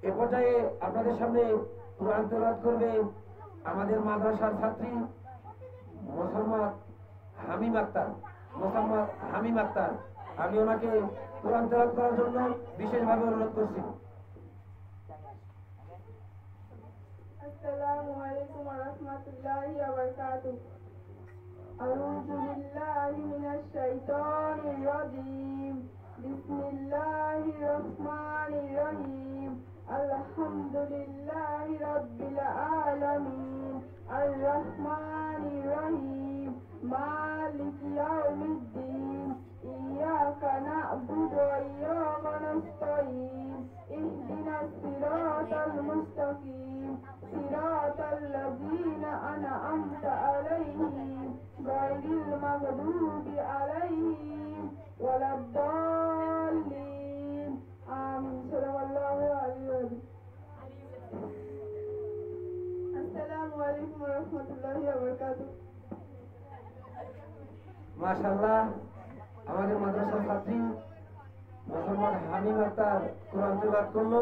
এ পর্যায়ে আপনাদের সামনে কোরআন তেলাওয়াত করবে আমাদের মাদ্রাসার ছাত্রী মোসাম্মদ হামিম আক্তার। আমি ওনাকে কোরআন তেলাওয়াত করার জন্য বিশেষভাবে অনুরোধ করছি। আসসালামু আলাইকুম ওয়া রাহমাতুল্লাহি ওয়া বারাকাতুহু। আউযু বিল্লাহি মিনাশ শাইতানির রাজীম। বিসমিল্লাহির রহমানির রহিম। আলহামদুলিল্লাহি রাব্বিল আলামিন আর রহমানির রহিম মালিকি ইয়াউমিদ্দিন ইয়াকা না'বুদু ওয়া ইয়াকা নাস্তাঈন ইহদিনাস সিরাতাল মুস্তাকিম সিরাতাল লাযীনা আন'আমতা আলাইহিম গায়রিল মাগদুবি আলাইহিম ওয়ালাদ-দাল্লিন আমিন। সাল্লাল্লাহু আলাইহি ওয়া সাল্লাম। আসসালামু আলাইকুম ওয়া রাহমাতুল্লাহি ওয়া বারাকাতুহু। মাশাআল্লাহ, আমাদের মাদ্রাসার ছাত্রী মোহাম্মদ হামিম আক্তার কোরআন তেলাওয়াত করলো।